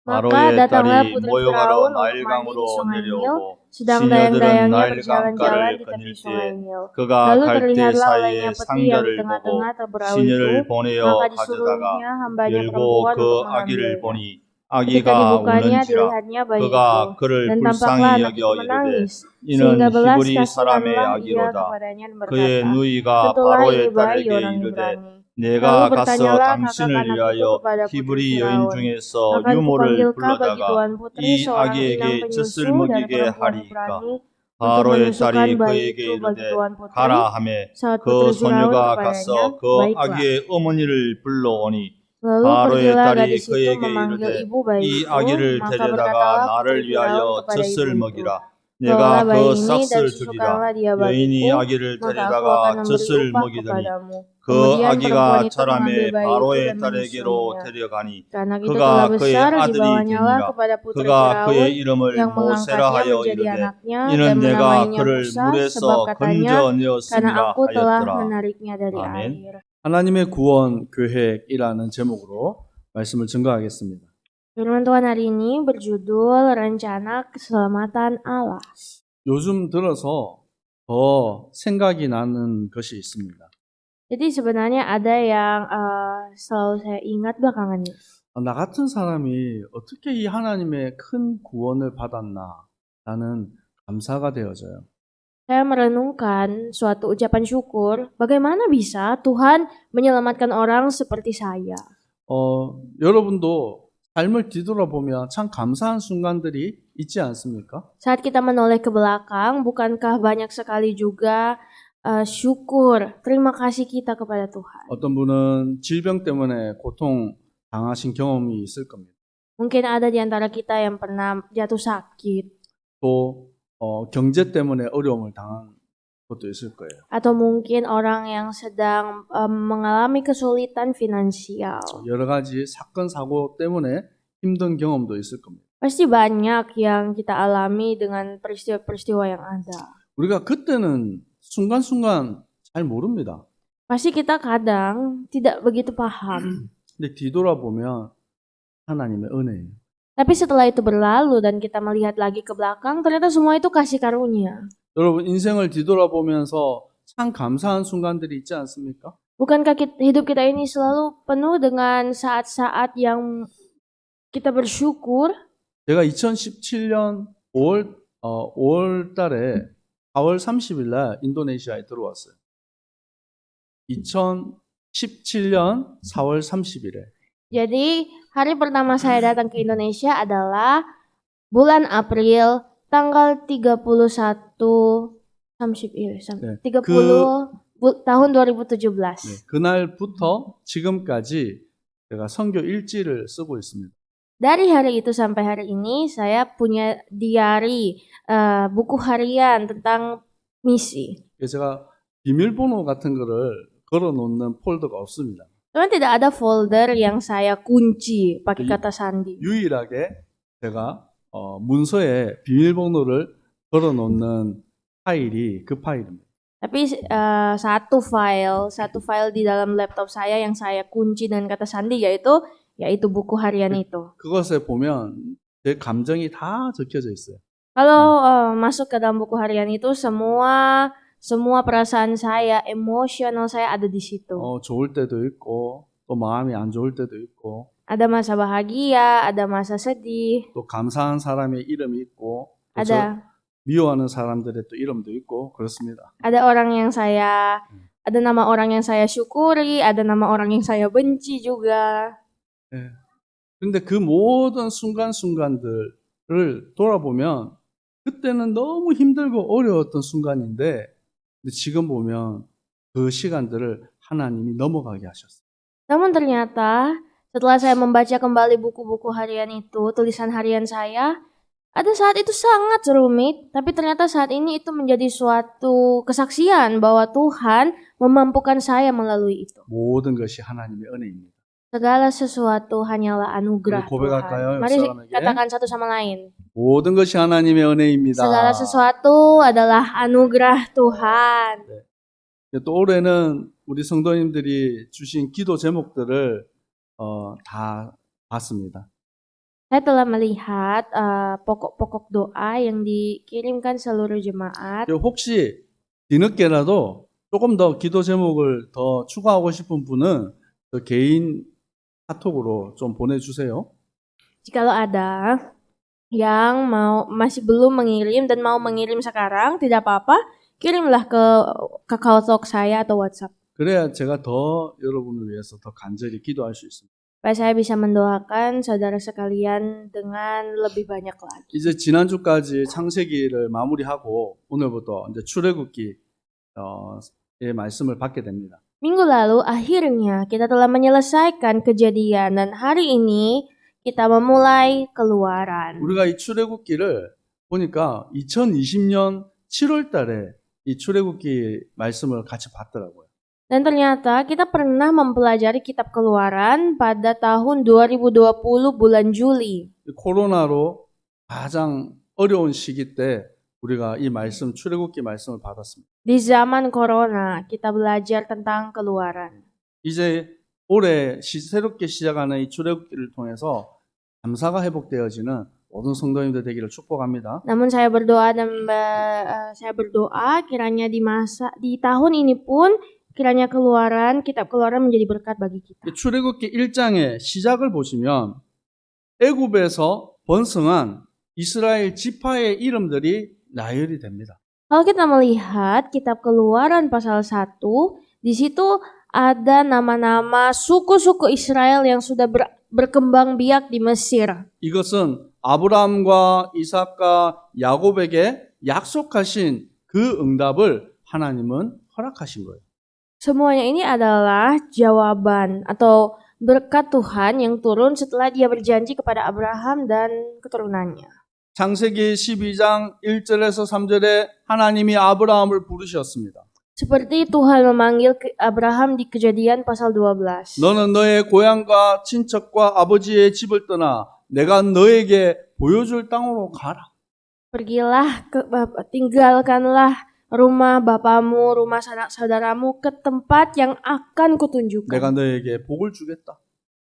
Maka 바로의 datanglah 딸이 putri 모욕하러 Firaun untuk mandi di 나일강으로 sungai Nil, 내려오고 sedang 시녀들은 dayang-dayangnya 나일 berjalan-jalan 강가를 di tepi 거닐 sungai 때 Nil. 그가 Lalu 갈대 terlihatlah olehnya 사이에 peti yang di 상자를 tengah-tengah 보고 teberau itu, 시녀를 maka 보내어 가져다가 disuruhnya hambanya 열고 perempuan 그 untuk 아기를 mengambilnya. 보니 Ketika 아기가 dibukanya, 우는지라 dilihatnya bayi itu, 그가 그를 dan tampaklah 불쌍히 anak itu 여겨 이르되 menangis, 이는 sehingga belas 히브리 사람의 kasihanlah ia 아기로다. kepadanya dan 그의 berkata, 누이가 tentulah ini 바로의 bayi 딸에게 orang 이르되 Ibrani. Lalu 내가 가서 bertanyalah kakak 당신을 anak itu 위하여 kepada putri 히브리 여인 Firaun, 중에서 akan 유모를 kupanggilkah bagi 불러다가 tuan putri 이 seorang inang 아기에게 젖을 penyusu dari 먹이게 perempuan 하리이까. Ibrani untuk 바로의 menyusukan 딸이 bayi 그에게 itu bagi 이르되 tuan putri? 가라 하매 Saat 그 putri Firaun 소녀가 kepadanya, 가서 그 baiklah. 아기의 어머니를 불러오니 Lalu 바로의 pergilah 딸이 gadis itu 그에게 memanggil 이르되 ibu bayi 이 itu, 아기를 maka 데려다가 berkatalah 나를 putri Firaun 위하여 kepada 젖을 ibu itu, 먹이라. bawalah 내가 bayi 그 ini dan 싹을 susukanlah 주리라. dia 여인이 bagiku, 아기를 maka aku 데려다가 akan memberi 젖을 upah 먹이더니 kepadamu. 그 Kemudian perempuan 아기가 itu mengambil 자라매 bayi itu 바로의 dan 딸에게로 menyusuinya. 데려가니 Anak itu telah 그가 그의 besar, 아들이 dibawanya 되니라. kepada putri 그가 Firaun 그의 이름을 yang 모세라 mengangkatnya 하여 menjadi 이르되 anaknya 이는 dan 내가 menamainya 그를 Musa, sebab 물에서 katanya, karena 건져내었음이라 aku telah 하였더라. menariknya dari 아멘. air. 하나님의 구원 계획이라는 제목으로 말씀을 증거하겠습니다. Firman Tuhan hari ini berjudul Rencana Keselamatan Allah. 요즘 들어서 더 생각이 나는 것이 있습니다. Jadi sebenarnya ada yang selalu saya ingat belakangan ini. 나 같은 사람이 어떻게 이 하나님의 큰 구원을 받았나 라는 감사가 되어져요. Saya merenungkan suatu ucapan syukur, bagaimana bisa Tuhan menyelamatkan orang seperti saya. 여러분도 삶을 뒤돌아보면 참 감사한 순간들이 있지 않습니까? Saat kita menoleh ke belakang, bukankah banyak sekali juga syukur, terima kasih kita kepada Tuhan. 어떤 분은 질병 때문에 고통 당하신 경험이 있을 겁니다. Mungkin ada di antara kita yang pernah jatuh sakit. 또 경제 때문에 어려움을 당한 것도 있을 거예요. Atau mungkin orang yang sedang mengalami kesulitan finansial. 여러 가지 사건 사고 때문에 힘든 경험도 있을 겁니다. Pasti banyak yang kita alami dengan peristiwa-peristiwa yang ada. 우리가 그때는 순간순간 잘 모릅니다. Pasti kita kadang tidak begitu paham. 근데 뒤돌아보면 하나님의 은혜예요. Tapi setelah itu berlalu dan kita melihat lagi ke belakang, ternyata semua itu kasih karunia. 여러분 인생을 뒤돌아보면서 참 감사한 순간들이 있지 않습니까? Bukankah hidup kita ini selalu penuh dengan saat-saat yang kita bersyukur? 제가 2017년 5월 달에 4월 30일 날 인도네시아에 들어왔어요. 2017년 4월 30일에. Jadi hari pertama saya datang ke Indonesia adalah bulan April tanggal 31 tahun 2017. 네, 그날부터 지금까지 제가 선교 일지를 쓰고 있습니다. Dari hari itu sampai hari ini saya punya diary, buku harian tentang misi. 제가 비밀번호 같은 거를 걸어놓는 폴더가 없습니다. Cuman tidak ada folder yang saya kunci pakai kata sandi. 유일하게 제가 문서에 비밀번호를 걸어놓는 파일이 그 파일입니다. Tapi satu file di dalam laptop saya yang saya kunci dengan kata sandi yaitu buku harian itu. 그것에 보면 제 감정이 다 적혀져 있어요. Kalau masuk ke dalam buku harian itu semua perasaan saya, emosional saya ada di situ. 좋을 때도 있고 또 마음이 안 좋을 때도 있고 Ada masa bahagia, ada masa sedih, 또 감사한 사람의 이름이 있고 또 ada 미워하는 사람들의 또 이름도 있고 그렇습니다. ada nama orang yang saya syukuri, ada nama orang yang saya benci juga. 네. 근데 그 모든 순간순간들을 돌아보면 그때는 너무 힘들고 어려웠던 순간인데 근데 지금 보면 그 시간들을 하나님이 넘어가게 하셨어요. Namun ternyata setelah saya membaca kembali buku-buku harian itu, tulisan harian saya, ada saat itu sangat rumit, tapi ternyata saat ini itu menjadi suatu kesaksian bahwa Tuhan memampukan saya melalui itu. 모든 것이 하나님의 은혜입니다. Segala sesuatu hanyalah anugerah 고백할까요? Tuhan. Mari 사람에게? katakan satu sama lain. 모든 것이 하나님의 은혜입니다. Segala sesuatu adalah anugerah Tuhan. 또 올해는 우리 성도님들이 주신 기도 제목들을 다 봤습니다. Saya telah melihat pokok-pokok doa yang dikirimkan seluruh jemaat. 혹시 뒤늦게라도 조금 더 기도 제목을 더 추가하고 싶은 분은 그 개인 카톡으로 좀 보내주세요. Jikalau ada yang masih belum mengirim dan mau mengirim sekarang, tidak apa-apa, kirimlah ke KakaoTalk saya atau WhatsApp. 그래야 제가 더 여러분을 위해서 더 간절히 기도할 수 있습니다. Supaya saya bisa mendoakan saudara sekalian dengan lebih banyak lagi. 이제 지난주까지 창세기를 마무리하고 오늘부터 이제 출애굽기의 말씀을 받게 됩니다. Minggu lalu akhirnya kita telah menyelesaikan Kejadian dan hari ini kita memulai Keluaran. 우리가 이 출애굽기를 보니까 2020년 7월 달에 이 출애굽기 말씀을 같이 봤더라고요. Dan ternyata kita pernah mempelajari kitab Keluaran pada tahun 2020 bulan Juli. 코로나로 가장 어려운 시기 때 우리가 이 말씀 출애굽기 말씀을 받았습니다. Di zaman corona kita belajar tentang Keluaran. 이제 올해 새롭게 시작하는 이 출애굽기를 통해서 감사가 회복되어지는 모든 성도님들 되기를 축복합니다. Namun saya berdoa kiranya di tahun ini pun kiranya kitab Keluaran menjadi berkat bagi kita. 출애굽기 1장의 시작을 보시면 애굽에서 번성한 이스라엘 지파의 이름들이 나열이 됩니다. Kalau kita melihat kitab Keluaran pasal 1, di situ ada nama-nama suku-suku Israel yang sudah berkembang biak di Mesir. 이것은 아브라함과 이삭과 야곱에게 약속하신 그 응답을 하나님은 허락하신 거예요. Semuanya ini adalah jawaban atau berkat Tuhan yang turun setelah Dia berjanji kepada Abraham dan keturunannya. 창세기 12장 1절에서 3절에 하나님이 아브라함을 부르셨습니다. Seperti Tuhan memanggil Abraham di Kejadian pasal 12. 너는 너의 고향과 친척과 아버지의 집을 떠나 내가 너에게 보여줄 땅으로 가라. Pergilah, tinggalkanlah rumah bapamu, rumah sanak-saudaramu ke tempat yang akan kutunjukkan. 내가 너에게 복을 주겠다.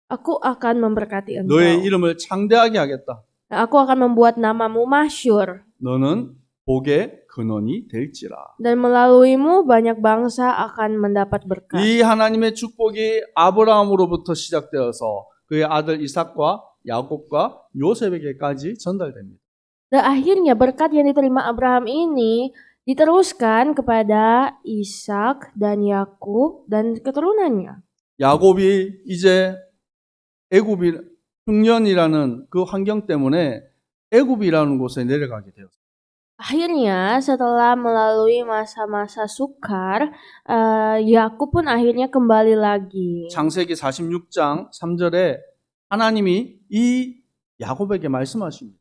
Aku akan memberkati engkau. 너의 이름을 창대하게 하겠다. Aku akan membuat namamu masyhur. 너는 복의 근원이 될지라. Dan melaluimu banyak bangsa akan mendapat berkat. 이 하나님의 축복이 아브라함으로부터 시작되어서 그의 아들 이삭과 야곱과 요셉에게까지 전달됩니다. Dan akhirnya berkat yang diterima Abraham ini diteruskan kepada Ishak dan Yakub dan keturunannya. 야곱이 이제 애굽이 흉년이라는 그 환경 때문에 애굽이라는 곳에 내려가게 되었습니다. Akhirnya setelah melalui masa-masa sukar, Yakub pun akhirnya kembali lagi. 창세기 46장 3절에 하나님이 이 야곱에게 말씀하십니다.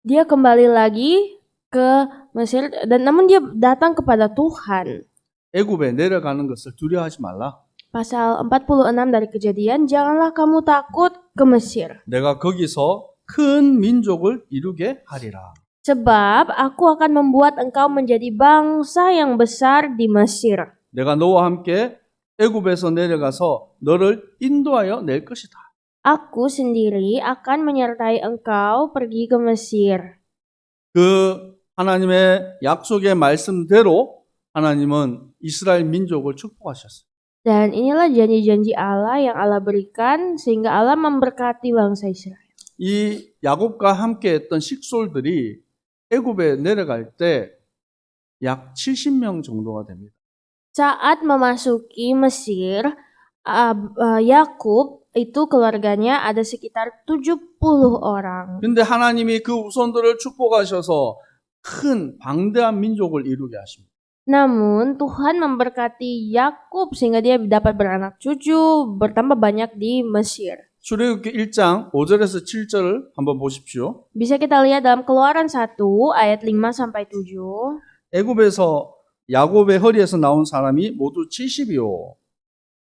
Dia kembali lagi ke Mesir dan namun dia datang kepada Tuhan. 애굽에 내려가는 것을 두려워하지 말라. Pasal 46 dari Kejadian, janganlah kamu takut ke Mesir. 내가 거기서 큰 민족을 이루게 하리라. Sebab aku akan membuat engkau menjadi bangsa yang besar di Mesir. 내가 너와 함께 애굽에서 내려가서 너를 인도하여 낼 것이다. Aku sendiri akan menyertai engkau pergi ke Mesir. 그 하나님의 약속의 말씀대로 하나님은 이스라엘 민족을 축복하셨어요. Dan inilah janji-janji Allah yang Allah berikan sehingga Allah memberkati bangsa Israel. 이 야곱과 함께 했던 식솔들이 애굽에 내려갈 때 약 70명 정도가 됩니다. Saat memasuki Mesir, Yakub itu keluarganya ada sekitar 70 orang. 근데 하나님이 그 후손들을 축복하셔서 큰 방대한 민족을 이루게 하십니다. Namun Tuhan memberkati Yakub sehingga dia dapat beranak cucu bertambah banyak di Mesir. 출애굽기 1장 5절에서 7절을 한번 보십시오. Bisa kita lihat dalam Keluaran 1 ayat 5 sampai 7. 애굽에서 야곱의 허리에서 나온 사람이 모두 70이요.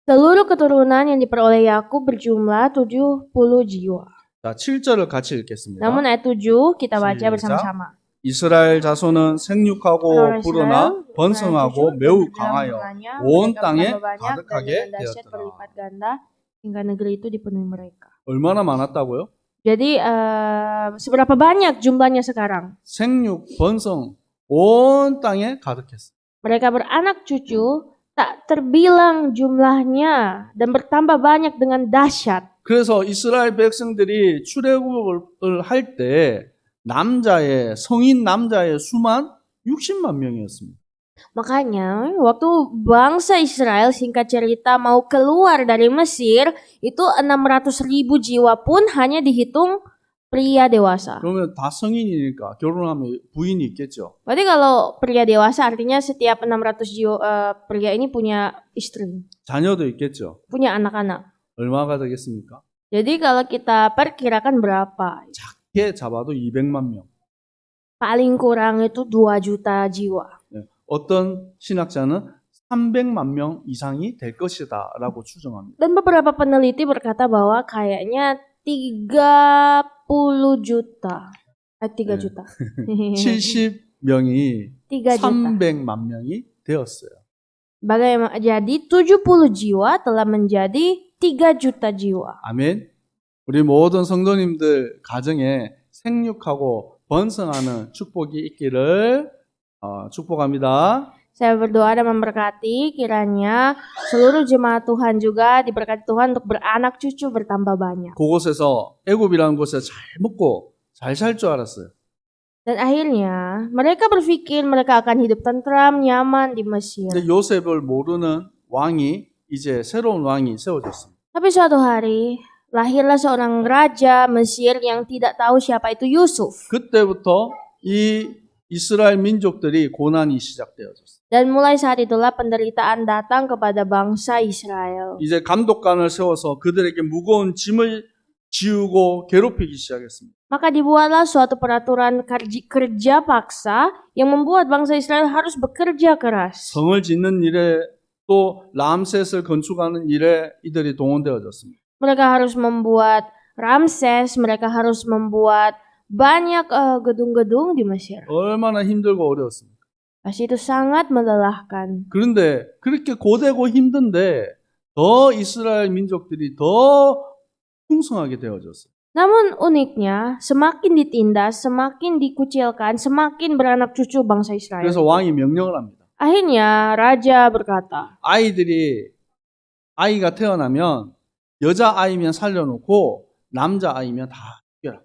Seluruh keturunan yang diperoleh Yakub berjumlah 70 jiwa. 자, 7절을 같이 읽겠습니다. Namun ayat 7 kita baca 시작. bersama-sama. 이스라엘 자손은 생육하고 불어나 번성하고 매우 강하여 온 땅에 가득하게 되었더라. berlipat ganda hingga negeri itu dipenuhi mereka. 얼마나 많았다고요? Jadi seberapa banyak jumlahnya sekarang? 생육, 번성 온 땅에 가득했어요. Mereka beranak cucu tak terbilang jumlahnya dan bertambah banyak dengan dahsyat. 그래서 이스라엘 백성들이 출애굽을 할 때 성인 남자의 수만 60만 명이었습니다. Makanya waktu bangsa Israel singkat cerita mau keluar dari Mesir itu 600.000 jiwa pun hanya dihitung pria dewasa. 그러면 다 성인이니까 결혼하면 부인이 있겠죠. Berarti kalau pria dewasa artinya setiap 600 pria ini punya istri, 자녀도 있겠죠. punya anak-anak. 얼마가 되겠습니까? Jadi kalau kita perkirakan berapa? 작게 잡아도 200만 명. Paling kurang itu 2 juta jiwa. 어떤 신학자는 300만 명 이상이 될 것이다라고 추정합니다. Dan beberapa peneliti berkata bahwa kayaknya 30 juta. 3 네. juta. 70명이 3 juta. 300만 명이 되었어요. Bagaimana jadi 70 jiwa telah menjadi 3 juta jiwa. 아멘. 우리 모든 성도님들 가정에 생육하고 번성하는 축복이 있기를 축복합니다. Saya berdoa dan memberkati kiranya seluruh jemaat Tuhan juga diberkati Tuhan untuk beranak cucu bertambah banyak. 그곳에서 애굽이라는 곳에 잘 먹고 잘 살 줄 알았어요. Dan akhirnya mereka berpikir mereka akan hidup tentram, nyaman di Mesir. 근데 요셉을 모르는 왕이 이제 새로운 왕이 세워졌습니다. Tapi suatu hari lahirlah seorang raja Mesir yang tidak tahu siapa itu Yusuf. 그때부터 이 이스라엘 민족들이 고난이 시작되어졌어요. Dan mulai saat itulah penderitaan datang kepada bangsa Israel. 이제 감독관을 세워서 그들에게 무거운 짐을 지우고 괴롭히기 시작했습니다. Maka dibuatlah suatu peraturan kerja paksa yang membuat bangsa Israel harus bekerja keras. 성을 짓는 일에 또 람셋을 건축하는 일에 이들이 동원되어졌습니다. Mereka harus membuat Ramses, mereka harus membuat banyak gedung-gedung di Mesir. 얼마나 힘들고 어려웠습니까? Pasti itu sangat melelahkan. 그런데 그렇게 고되고 힘든데 더 이스라엘 민족들이 더 풍성하게 되어졌어요. Namun uniknya, semakin ditindas, semakin dikucilkan, semakin beranak cucu bangsa Israel. 그래서 왕이 명령을 합니다. Akhirnya raja berkata, 아이가 태어나면 여자 아이면 살려놓고 남자 아이면 다 죽여라.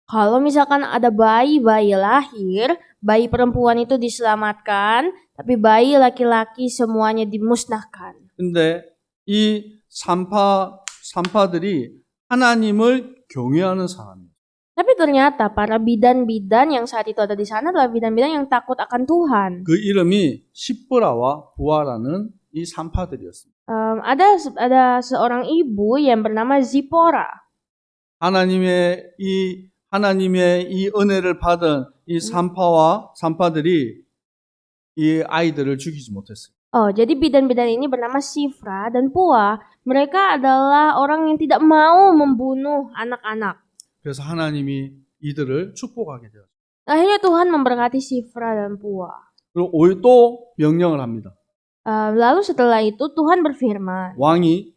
kalau misalkan ada bayi-bayi lahir, bayi perempuan itu diselamatkan, tapi bayi laki-laki semuanya dimusnahkan. 근데 이 산파들이 하나님을 경외하는 사람이에요. Tapi ternyata para bidan-bidan yang saat itu ada di sana adalah bidan-bidan yang takut akan Tuhan. 그 이름이 시브라와 부아라는 이 산파들이었습니다. Ada seorang ibu yang bernama Zipora. 하나님의 이 은혜를 받은 이 산파들이 이 아이들을 죽이지 못했어요. Oh, jadi bidan-bidan ini bernama Sifra dan Pua. Mereka adalah orang yang tidak mau membunuh anak-anak. 그래서 하나님이 이들을 축복하게 되었어요. Akhirnya Tuhan memberkati Sifra dan Pua. 그리고 또 명령을 합니다. Lalu setelah itu Tuhan berfirman. 왕이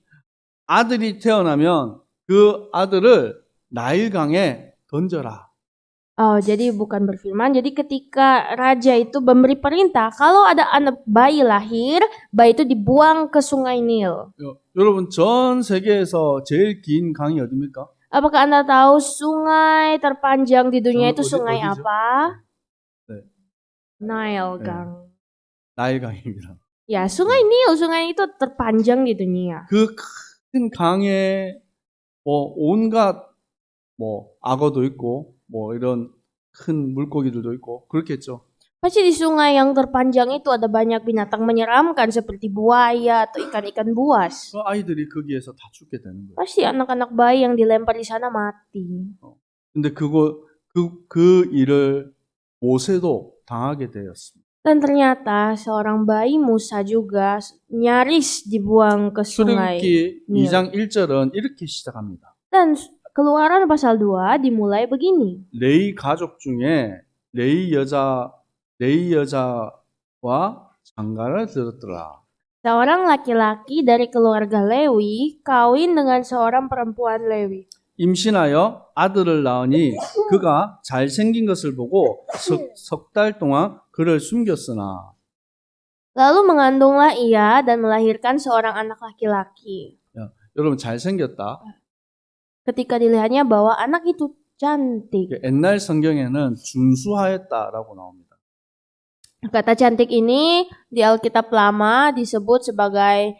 아들이 태어나면 그 아들을 나일강에 던져라. Oh, jadi bukan berfirman. Jadi ketika raja itu memberi perintah, kalau ada anak bayi lahir, bayi itu dibuang ke sungai Nil. 여러분 전 세계에서 제일 긴 강이 어디입니까? Apakah Anda tahu sungai terpanjang di dunia itu 어디죠? sungai apa? 네. Nile, 네. Kang. 나일강입니다. Ya, sungai Nil, sungai itu terpanjang di dunia. 그 큰 강에 온갖 악어도 있고 이런 큰 물고기들도 있고 그렇겠죠. Pasti di sungai yang terpanjang itu ada banyak binatang menyeramkan seperti buaya atau ikan-ikan buas. 그 아이들이 거기에서 다 죽게 되는 거예요. Pasti anak-anak bayi yang dilempar di sana mati. 근데 그 일을 모세도 당하게 되었습니다. Dan ternyata seorang bayi Musa juga nyaris dibuang ke sungai. 출애굽기 Nil. 2장 1절은 이렇게 시작합니다. Dan Keluaran pasal 2 dimulai begini. 레위 가족 중에 레위 여자와 장가를 들었더라. Seorang laki-laki dari keluarga Lewi kawin dengan seorang perempuan Lewi. 임신하여 아들을 낳으니 그가 잘생긴 것을 보고 석 달 동안 그를 숨겼으나. Lalu mengandunglah ia dan melahirkan seorang anak laki-laki. 야, 여러분 잘생겼다. Ketika dilihatnya bahwa anak itu cantik. 옛날 성경에는 준수하였다라고 나옵니다. Kata cantik ini di Alkitab lama disebut sebagai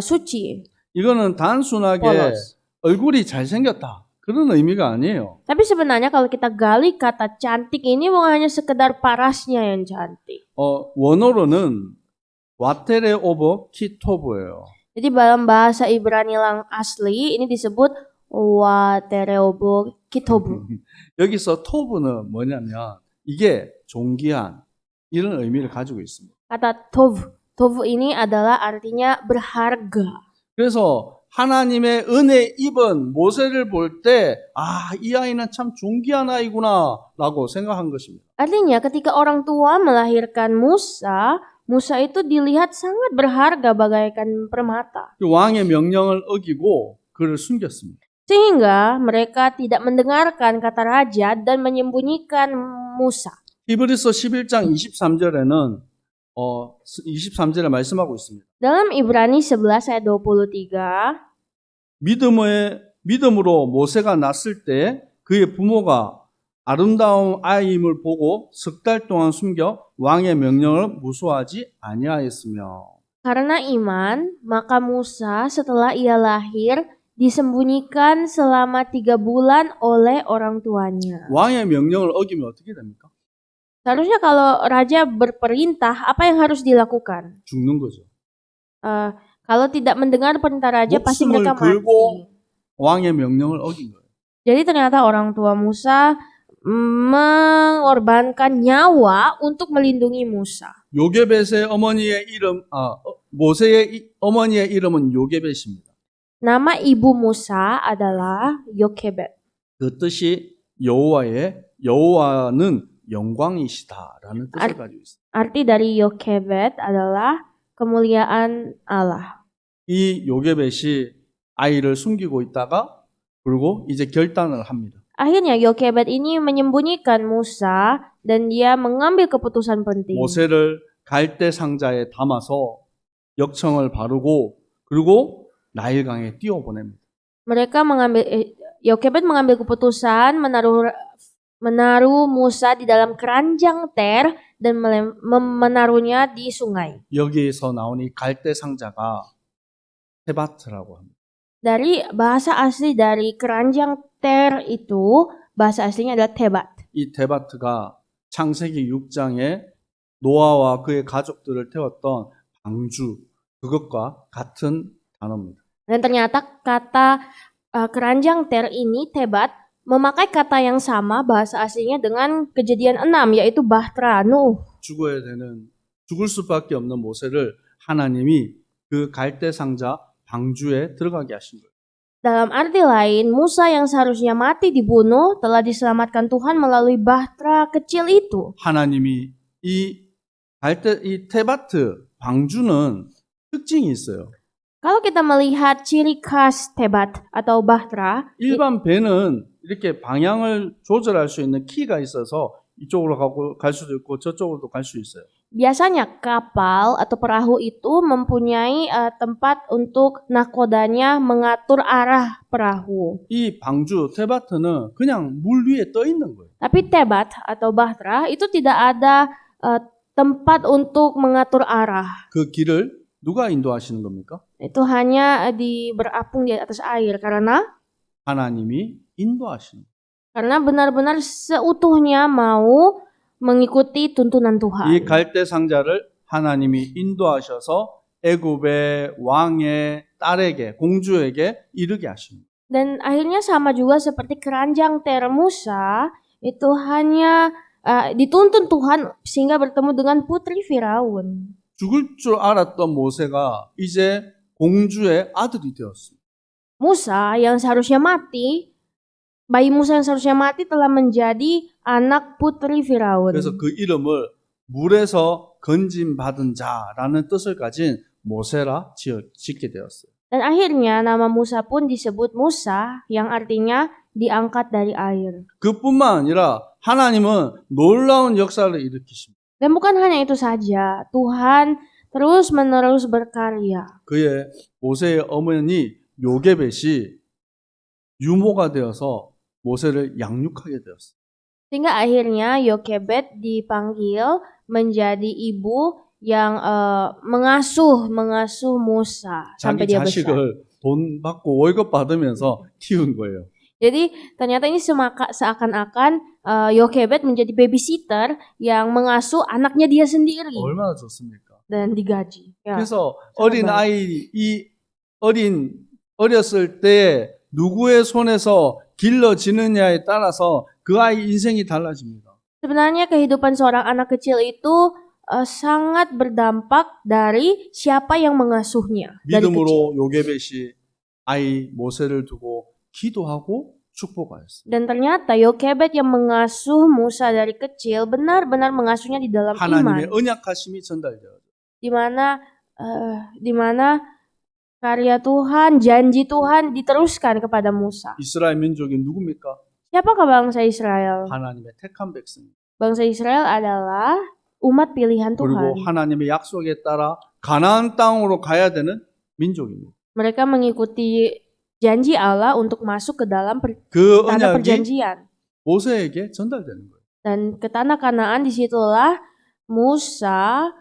suci. 이거는 단순하게 polos. 얼굴이 잘생겼다 그런 의미가 아니에요. Tapi sebenarnya kalau kita gali kata cantik ini bukan hanya sekedar parasnya yang cantik. 원어로는 와테레 오버 키토브예요. Jadi dalam bahasa Ibrani yang asli ini disebut watereobo kitobu. 여기서 토브는 뭐냐면 이게 존귀한 이런 의미를 가지고 있습니다. Kata tovu ini adalah artinya berharga. 그래서 하나님의 은혜 입은 모세를 볼 때, 이 아이는 참 존귀한 아이구나라고 생각한 것입니다. Artinya ketika orang tua melahirkan Musa, Musa itu dilihat sangat berharga bagaikan permata. 왕의 명령을 어기고 그를 숨겼습니다. Sehingga mereka tidak mendengarkan kata raja dan menyembunyikan Musa. 히브리서 11장 23절에는 23절에 말씀하고 있습니다. Dalam Ibrani 11 ayat 23, 믿음으로 모세가 낳았을 때 그의 부모가 아름다운 아이임을 보고 석 달 동안 숨겨 왕의 명령을 무수하지 아니하였으며. karena iman, maka Musa setelah ia lahir disembunyikan selama 3 bulan oleh orang tuanya. 왕의 명령을 어기면 어떻게 됩니까? Seharusnya kalau raja berperintah, apa yang harus dilakukan? 죽는 거죠. Kalau tidak mendengar perintah raja, pasti 목숨을 mereka 걸고 mati. 왕의 명령을 어긴 거예요. Jadi ternyata orang tua Musa mengorbankan nyawa untuk melindungi Musa. 요게벳의 어머니의 이름, 모세의 어머니의 이름은 요게벳입니다. Nama ibu Musa adalah Yokebed. 그 뜻이 여호와는 영광이시다라는 뜻을 가지고 있어요. Arti dari Yokebed adalah kemuliaan Allah. 이 요게벳이 아이를 숨기고 있다가 그리고 이제 결단을 합니다. Akhirnya Yokebed ini menyembunyikan Musa dan dia mengambil keputusan penting. 모세를 갈대 상자에 담아서 역청을 바르고 그리고 나일강에 띄워보냅니다. Yokebed mengambil keputusan menaruh Musa di dalam keranjang ter dan menaruhnya di sungai. 여기에서 나온 이 갈대 상자가 테바트라고 합니다. Dari bahasa asli dari keranjang ter itu, bahasa aslinya adalah tebat. 이 테바트가 창세기 6장에 노아와 그의 가족들을 태웠던 방주 그것과 같은 단어입니다. Dan ternyata kata keranjang ter ini tebat memakai kata yang sama bahasa aslinya dengan Kejadian 6 yaitu Bahtera Nuh. 죽을 수밖에 없는 모세를 하나님이 그 갈대 상자 방주에 들어가게 하신 거예요. Dalam arti lain, Musa yang seharusnya mati dibunuh telah diselamatkan Tuhan melalui bahtera kecil itu. 하나님이 이 테바트 방주는 특징이 있어요. Kalau kita melihat ciri khas tebat atau bahtera, 일반 배는 이렇게 방향을 조절할 수 있는 키가 있어서 이쪽으로 갈 수도 있고 저쪽으로도 갈 수 있어요. biasanya kapal atau perahu itu mempunyai tempat untuk nakodanya mengatur arah perahu. 이 방주 테바트는 그냥 물 위에 떠 있는 거예요. Tapi tebat atau bahtera itu tidak ada tempat untuk mengatur arah. 그 길을 누가 인도하시는 겁니까? Itu hanya berapung di atas air karena 하나님이 인도하시는 거예요. karena benar-benar seutuhnya mau mengikuti tuntunan Tuhan. 이 갈대 상자를 하나님이 인도하셔서 애굽의 왕의 딸에게 공주에게 이르게 하십니다. Dan akhirnya sama juga seperti keranjang ter Musa itu hanya dituntun Tuhan sehingga bertemu dengan putri Firaun. 죽을 줄 알았던 모세가 이제 공주의 아들이 되었습니다. Musa yang seharusnya mati, bayi Musa yang seharusnya mati telah menjadi anak putri Firaun. 그래서 그 이름을 물에서 건짐 받은 자라는 뜻을 가진 모세라 짓게 되었어요. Dan akhirnya nama Musa pun disebut Musa yang artinya diangkat dari air. 그뿐만 아니라 하나님은 놀라운 역사를 일으키십니다. Dan bukan hanya itu saja, Tuhan terus-menerus berkarya. 그의 모세의 어머니 요게벳이 유모가 되어서 모세를 양육하게 되었어요. Sehingga akhirnya Yokebed dipanggil menjadi ibu yang mengasuh Musa sampai 자기 dia besar. 자식을 돈 받고 월급 받으면서 키운 거예요. Jadi ternyata ini seakan-akan Yokebed menjadi babysitter yang mengasuh anaknya dia sendiri 얼마나 좋습니까? dan digaji. Ya. 그래서 baik. 어렸을 때 누구의 손에서 길러지느냐에 따라서 그 아이 인생이 달라집니다. Sebenarnya kehidupan seorang anak kecil itu sangat berdampak dari siapa yang mengasuhnya dari kecil. 믿음으로 요게벳이 아이 모세를 두고 기도하고 축복하였어요. Dan ternyata Yokebed yang mengasuh Musa dari kecil benar-benar mengasuhnya di dalam 하나님의 iman. 언약하심이 전달되어요. Di mana karya Tuhan, janji Tuhan diteruskan kepada Musa. 이스라엘 민족이 누굽니까? Siapakah bangsa Israel? 하나님의 택한 백성. Bangsa Israel adalah umat pilihan 그리고 Tuhan. 하나님의 약속에 따라 가나안 땅으로 가야 되는 민족입니다. Mereka mengikuti janji Allah untuk masuk ke dalam 그 tanah 언약이 perjanjian. 모세에게 전달되는 거예요. Dan ke tanah Kanaan disitulah Musa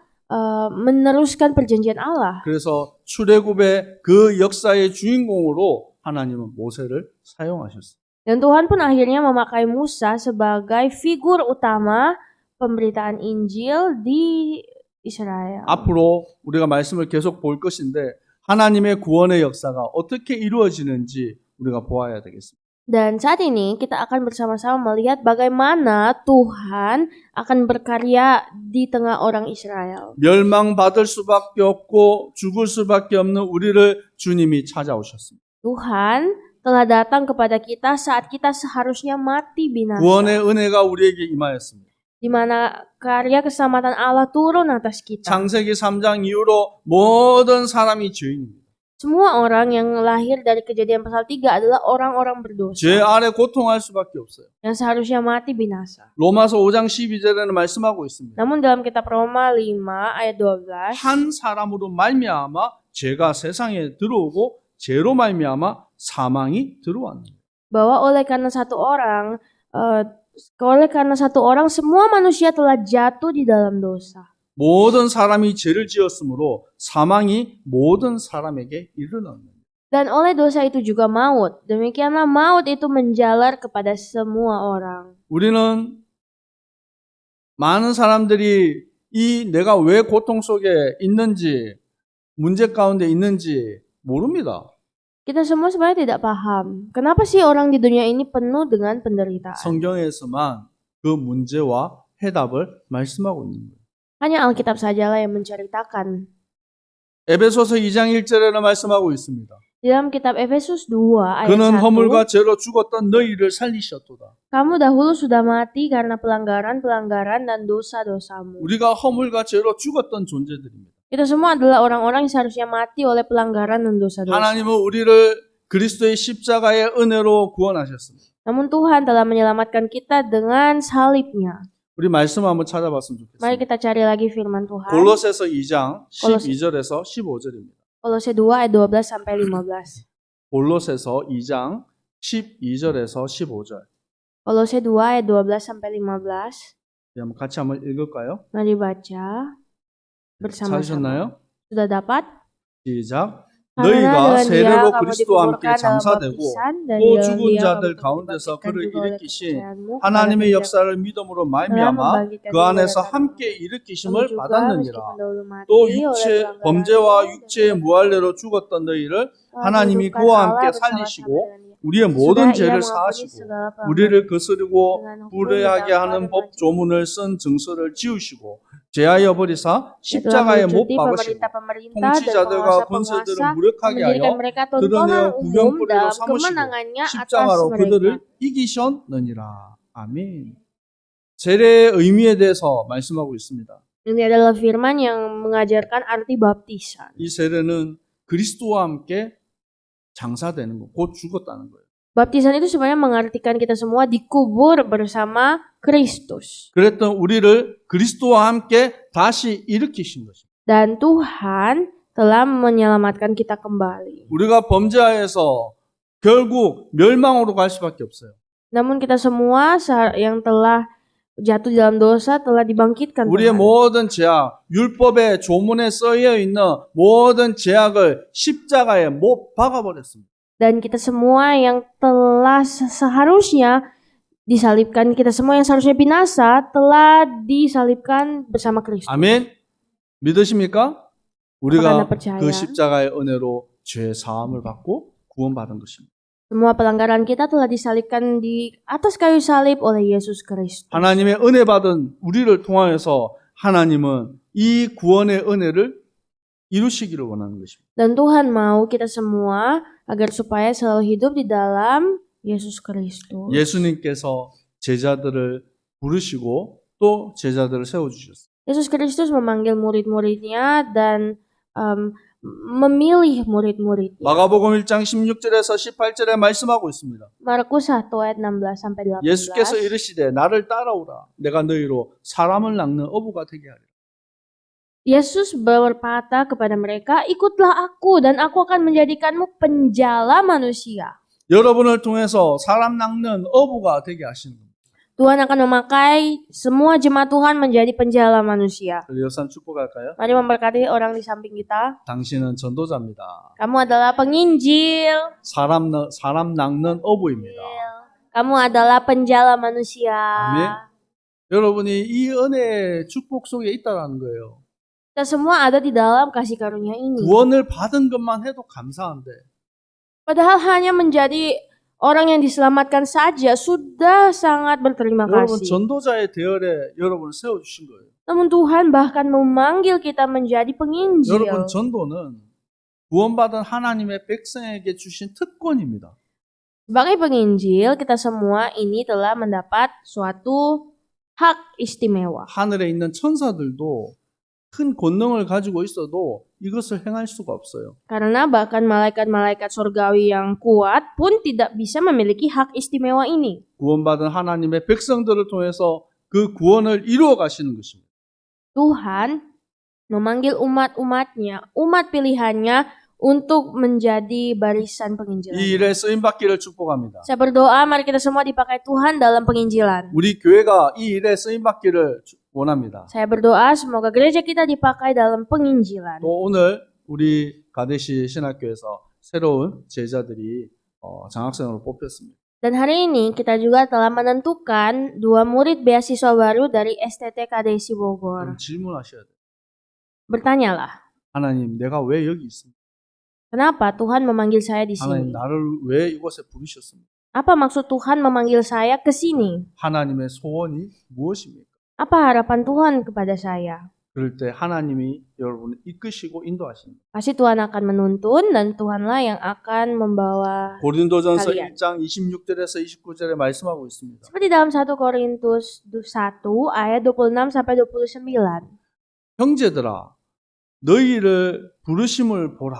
meneruskan perjanjian Allah. 그래서 출애굽의 그 역사의 주인공으로 하나님은 모세를 사용하셨어요. Dan Tuhan pun akhirnya memakai Musa sebagai figur utama pemberitaan Injil di Israel. 앞으로 우리가 말씀을 계속 볼 것인데 하나님의 구원의 역사가 어떻게 이루어지는지 우리가 보아야 되겠습니다. Dan saat ini kita akan bersama-sama melihat bagaimana Tuhan akan berkarya di tengah orang Israel. 멸망받을 수밖에 없고 죽을 수밖에 없는 우리를 주님이 찾아오셨습니다. Tuhan telah datang kepada kita saat kita seharusnya mati binasa. 구원의 은혜가 우리에게 임하였습니다. Di mana karya keselamatan Allah turun atas kita. 창세기 3장 이후로 모든 사람이 죄인입니다. Semua orang yang lahir dari Kejadian pasal 3 adalah orang-orang berdosa. 죄 아래 고통할 수밖에 없어요. Yang seharusnya mati binasa. 로마서 5장 12절에는 말씀하고 있습니다. Namun dalam kitab Roma 5 ayat 12, 한 사람으로 말미암아 죄가 세상에 들어오고 죄로 말미암아 사망이 들어왔느니라. bahwa oleh karena satu orang semua manusia telah jatuh di dalam dosa. 모든 사람이 죄를 지었으므로 사망이 모든 사람에게 이르렀느니라. Dan oleh dosa itu juga maut. Demikianlah maut itu menjalar kepada semua orang. 우리는 많은 사람들이 내가 왜 고통 속에 있는지, 문제 가운데 있는지 모릅니다. Kita semua sebenarnya tidak paham. Kenapa sih orang di dunia ini penuh dengan penderitaan? 성경에서만 그 문제와 해답을 말씀하고 있는 거예요. Hanya Alkitab sajalah yang menceritakan. 에베소서 2장 1절에는 말씀하고 있습니다. Di dalam kitab Efesus 2 ayat 그는 1, 허물과 죄로 죽었던 너희를 살리셨도다. kamu dahulu sudah mati karena pelanggaran-pelanggaran dan dosa-dosamu. 우리가 허물과 죄로 죽었던 존재들입니다. Kita semua adalah orang-orang yang seharusnya mati oleh pelanggaran dan dosa-dosa. 하나님은 우리를 그리스도의 십자가의 은혜로 구원하셨습니다. Namun Tuhan telah menyelamatkan kita dengan salibnya. 우리 말씀 한번 찾아봤으면 Mari 좋겠습니다. kita cari lagi firman Tuhan. 골로새서 2장 12절에서 15절입니다. Kolose 2 ayat 12 sampai 15. 골로새서 2장 12절에서 15절. Kolose 2 ayat 12 sampai 15. 같이 한번 읽을까요? Mari baca bersama-sama. 찾으셨나요? Sudah dapat? 시작. Karena 너희가 dengan dia 세례로 kamu 그리스도와 함께 dikuburkan dalam 장사되고 baptisan dan 또 dalam 죽은 dia 자들 kamu 가운데서 dibangkitkan 그를 juga oleh 일으키신 kepercayaanmu 하나님의 kepada 역사를 믿음으로 Tuhan 말미암아 membangkitkan 그 dia 안에서 dari 함께 kamu 일으키심을 juga 받았느니라. meskipun dahulu mati 또 oleh 육체 pelanggaranmu 범죄와 dan 육체의 무할례로 죽었던 너희를 Tuhan 하나님이 hidupkan 그와 Allah 함께 bersama-sama 살리시고 dengan dia. 우리의 Sudah 모든 ia 죄를 mengampuni 사하시고 segala pelanggaran 우리를 거스르고 dengan hukum 불의하게 bertakwa 하는 dan 법 wajib. 조문을 쓴 증서를 지우시고 제하여 버리사 Ia telah 십자가에 못 melucuti 박으시고 pemerintah-pemerintah dan 통치자들과 권세들을 penguasa-penguasa 무력하게 menjadikan 하여 mereka 드러내어 tontonan umum 구경거리로 dalam 삼으시고 kemenangannya atas 십자가로 mereka. 그들을 이기셨느니라. 아멘. 세례의 의미에 대해서 말씀하고 있습니다. Ini adalah firman yang mengajarkan arti baptisan. 이 세례는 그리스도와 함께 장사되는 거, 곧 죽었다는 거예요. Baptisan itu sebenarnya mengartikan kita semua dikubur bersama Kristus. 그랬던 우리를 그리스도와 함께 다시 일으키신 것입니다. Dan Tuhan telah menyelamatkan kita kembali. 우리가 범죄하여서 결국 멸망으로 갈 수밖에 없어요. Namun kita semua yang telah jatuh dalam dosa telah dibangkitkan 우리의 Tuhan. 모든 죄악, 율법의 조문에 쓰여 있는 모든 죄악을 십자가에 못 박아버렸습니다. Dan kita semua yang telah seharusnya disalibkan, kita semua yang seharusnya binasa telah disalibkan bersama Kristus. 아멘. 믿으십니까? 우리가 Apakah Anda percaya? 그 십자가의 은혜로 죄 사함을 받고 구원받은 것입니다. Semua pelanggaran kita telah disalibkan di atas kayu salib oleh Yesus Kristus. 하나님의 은혜 받은 우리를 통하여서 하나님은 이 구원의 은혜를 이루시기를 원하는 것입니다. Dan Tuhan mau kita semua agar supaya selalu hidup di dalam Yesus Kristus. 예수님께서 제자들을 부르시고 또 제자들을 세워주셨어요. Yesus Kristus memanggil murid-muridnya dan memilih murid-muridnya. 마가복음 1장 16절에서 18절에 말씀하고 있습니다. Markus 1 ayat 16 sampai 18. 예수께서 이르시되 나를 따라오라. 내가 너희로 사람을 낚는 어부가 되게 하리라. Yesus berkata kepada mereka, ikutlah aku dan aku akan menjadikanmu penjala manusia. 여러분을 통해서 사람 낚는 어부가 되게 하시는 겁니다. Tuhan akan memakai semua jemaat Tuhan menjadi penjala manusia. 여산 축복할까요? Mari memberkati orang di samping kita. 당신은 전도자입니다. Kamu adalah penginjil. 사람 낚는 어부입니다. Kamu adalah penjala manusia. 아멘. 여러분이 이 은혜의 축복 속에 있다라는 거예요. Kita semua ada di dalam kasih karunia ini. 구원을 받은 것만 해도 감사한데 Padahal hanya menjadi orang yang diselamatkan saja sudah sangat berterima 여러분 kasih. 전도자의 대열에 여러분을 세워주신 거예요. Namun Tuhan bahkan memanggil kita menjadi penginjil. 여러분 전도는 구원받은 하나님의 백성에게 주신 특권입니다. Sebagai penginjil, kita semua ini telah mendapat suatu hak istimewa. 하늘에 있는 천사들도 큰 권능을 가지고 있어도 이것을 행할 수가 없어요. Karena bahkan malaikat-malaikat surgawi yang kuat pun tidak bisa memiliki hak istimewa ini. 구원받은 하나님의 백성들을 통해서 그 구원을 이루어 가시는 것입니다. Tuhan memanggil umat-umatnya, umat pilihannya untuk menjadi barisan penginjilan. 이 일에 쓰임 받기를 축복합니다. Saya berdoa mari kita semua dipakai Tuhan dalam penginjilan. 우리 교회가 이 일에 쓰임 받기를 원합니다. Saya berdoa semoga gereja kita dipakai dalam penginjilan. 또 오늘 우리 가데시 신학교에서 새로운 제자들이 장학생으로 뽑혔습니다. Dan hari ini kita juga telah menentukan 2 murid beasiswa baru dari STT KDSI Bogor. 그럼 질문하셔야 돼요. Bertanyalah, 하나님, 내가 왜 여기 있습니까? kenapa Tuhan memanggil saya di 하나님, sini? 나를 왜 이곳에 부르셨습니까? Apa maksud Tuhan memanggil saya ke sini? 하나님의 소원이 무엇입니까? Apa harapan Tuhan kepada saya? 그럴 때 하나님이 여러분을 이끄시고 인도하십니다. Pasti Tuhan akan menuntun dan Tuhanlah yang akan membawa. 고린도전서 kalian. 1장 26절에서 29절에 말씀하고 있습니다. Seperti dalam 1 Korintus 1 ayat 26 sampai 29. 형제들아, 너희를 부르심을 보라.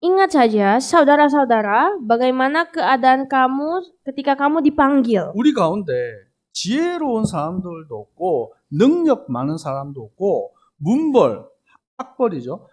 Ingat saja, saudara-saudara, bagaimana keadaan kamu ketika kamu dipanggil. 우리 가운데 지혜로운 사람들도 없고 능력 많은 사람도 없고 학벌이죠.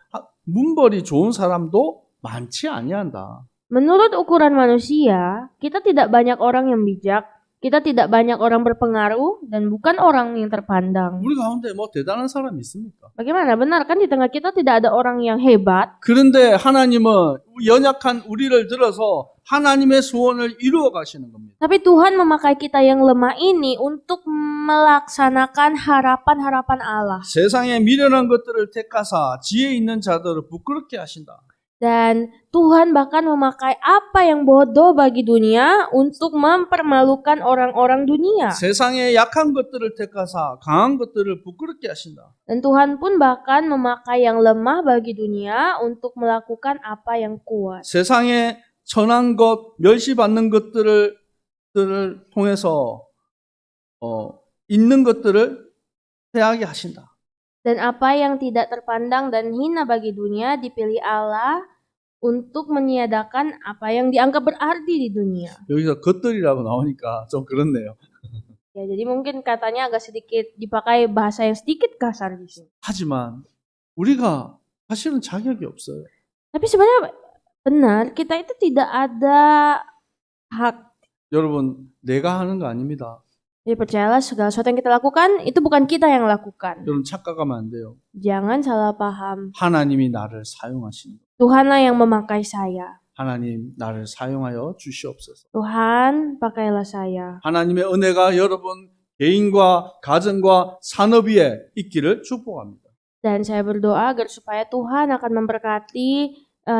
문벌이 좋은 사람도 많지 아니한다. Menurut ukuran manusia, kita tidak banyak orang yang bijak, kita tidak banyak orang berpengaruh, dan bukan orang yang terpandang. 우리 가운데 뭐 대단한 사람이 있습니까? Bagaimana? Benar kan di tengah kita tidak ada orang yang hebat? 그런데 하나님은 연약한 우리를 들어서 하나님의 소원을 이루어 가시는 겁니다. Tapi Tuhan memakai kita yang lemah ini untuk melaksanakan harapan-harapan Allah. 세상의 미련한 것들을 택하사 지혜 있는 자들을 부끄럽게 하신다. Dan Tuhan bahkan memakai apa yang bodoh bagi dunia untuk mempermalukan orang-orang dunia. 세상의 약한 것들을 택하사 강한 것들을 부끄럽게 하신다. Dan Tuhan pun bahkan memakai yang lemah bagi dunia untuk melakukan apa yang kuat. 세상의 천한 것, 멸시받는 것들을 통해서 있는 것들을 패하게 하신다. Dan apa yang tidak terpandang dan hina bagi dunia dipilih Allah untuk meniadakan apa yang dianggap berarti di dunia. 여기서 것들이라고 나오니까 좀 그렇네요. Ya, jadi mungkin katanya agak sedikit dipakai bahasa yang sedikit kasar di sini. 하지만 우리가 사실은 자격이 없어요. Tapi sebenarnya benar, kita itu tidak ada hak. 여러분, 내가 하는 거 아닙니다. Jadi percayalah segala sesuatu yang kita lakukan itu bukan kita yang lakukan. 여러분 착각하면 안 돼요. Jangan salah paham. 하나님이 나를 사용하시는 거예요. Tuhanlah yang memakai saya. 하나님 나를 사용하여 주시옵소서. Tuhan, pakailah saya. 하나님의 은혜가 여러분 개인과 가정과 산업 위에 있기를 축복합니다. Dan saya berdoa agar supaya Tuhan akan memberkati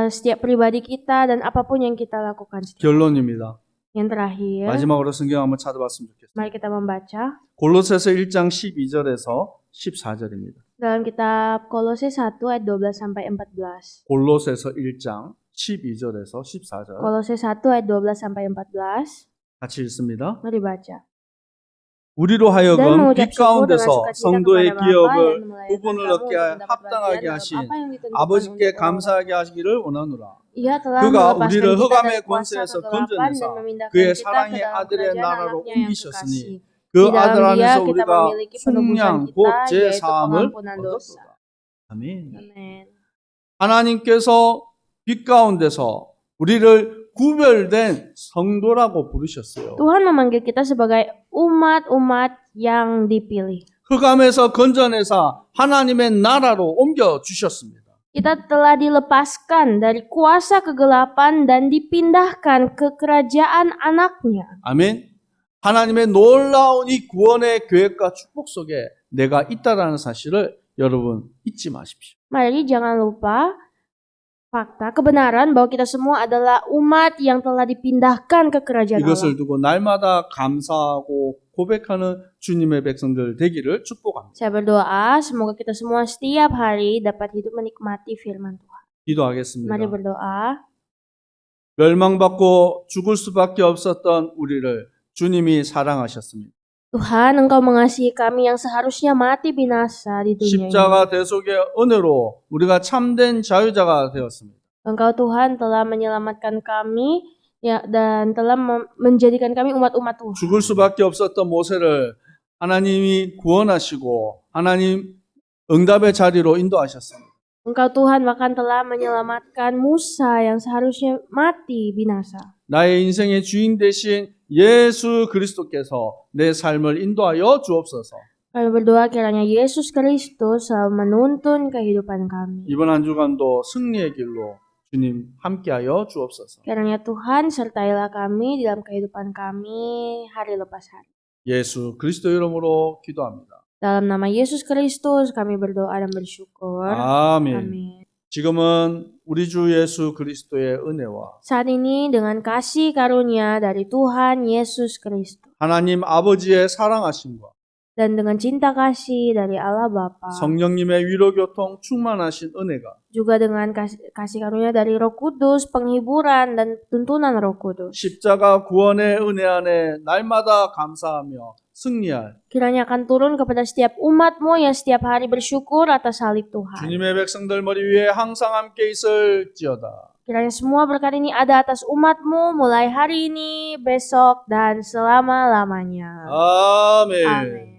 setiap pribadi kita dan apapun yang kita lakukan. 결론입니다. Yang terakhir, 마지막으로 성경 한번 찾아봤으면 좋겠습니다. mari kita membaca 골로새서 1장 12절에서 14절입니다. dalam kitab Kolose 1 ayat 12 sampai 14. 골로새서 1장 12절에서 14절 Kolose 1 ayat 12 sampai 14. 같이 읽습니다. Mari baca. 우리로 Dan 하여금 빛 mengucap syukur dengan 가운데서 sukacita 성도의 kepada Bapa 기업을 yang melayani 구분을 kamu 얻게 untuk mendapat 합당하게 bagian dalam 하신 apa yang ditentukan 아버지께 untuk orang. 감사하게 하시기를 원하노라. Ia telah 그가 melepaskan 우리를 kita 흑암의 dari kuasa 권세에서 kegelapan 건져내사 dan memindahkan 그의 kita ke 사랑의 dalam 아들의 kerajaan 나라로 anaknya yang 옮기셨으니 kekasih. 그 Di dalam 아들 Dia 안에서 kita 우리가 memiliki penebusan 속량 곧 kita, yaitu 제사함을 pengampunan dosa. 얻었도다. 아멘. Amin. 하나님께서 빛 가운데서 우리를 구별된 성도라고 부르셨어요. Tuhan memanggil kita sebagai umat-umat yang dipilih. 흑암에서 건져내사 하나님의 나라로 옮겨 주셨습니다. Kita telah dilepaskan dari kuasa kegelapan dan dipindahkan ke kerajaan anaknya. 아멘. 하나님의 놀라운 이 구원의 계획과 축복 속에 내가 있다라는 사실을 여러분 잊지 마십시오. Mari jangan lupa fakta, kebenaran bahwa kita semua adalah umat yang telah dipindahkan ke kerajaan Allah. 이것을 두고 날마다 감사하고 고백하는 주님의 백성들 되기를 축복합니다. Saya berdoa semoga kita semua setiap hari dapat hidup menikmati firman Tuhan. 기도하겠습니다. Mari berdoa. 멸망받고 죽을 수밖에 없었던 우리를 주님이 사랑하셨습니다. Tuhan, Engkau mengasihi kami yang seharusnya mati binasa di dunia ini. 십자가 대속의 은혜로 우리가 참된 자유자가 되었습니다. Engkau Tuhan telah menyelamatkan kami ya, dan telah menjadikan kami umat-umat Tuhan. 죽을 수밖에 없었던 모세를 하나님이 구원하시고 하나님 응답의 자리로 인도하셨습니다. Engkau Tuhan bahkan telah menyelamatkan Musa yang seharusnya mati binasa. 나의 인생의 주인 되신 예수 그리스도께서 내 삶을 인도하여 주옵소서. Kami berdoa kiranya Yesus Kristus selalu menuntun kehidupan kami. 이번 한 주간도 승리의 길로 주님 함께하여 주옵소서. Kiranya Tuhan sertailah kami di dalam kehidupan kami hari lepas hari. 예수 그리스도 이름으로 기도합니다. Dalam nama Yesus Kristus kami berdoa dan bersyukur. 아멘. Amin. 지금은 우리 주 예수 그리스도의 은혜와 Saat ini dengan kasih karunia dari Tuhan Yesus Kristus 하나님 아버지의 사랑하심과 dan dengan cinta kasih dari Allah Bapa, 성령님의 위로교통 충만하신 은혜가 juga dengan kasih karunia dari Roh Kudus, penghiburan dan tuntunan Roh Kudus, 십자가 구원의 은혜 안에 날마다 감사하며 승리할 kiranya akan turun kepada setiap umat-Mu yang setiap hari bersyukur atas salib Tuhan. 주님의 백성들 머리 위에 항상 함께 있을지어다. Kiranya semua berkat ini ada atas umat-Mu mulai hari ini, besok, dan selama-lamanya. 아멘. Amin.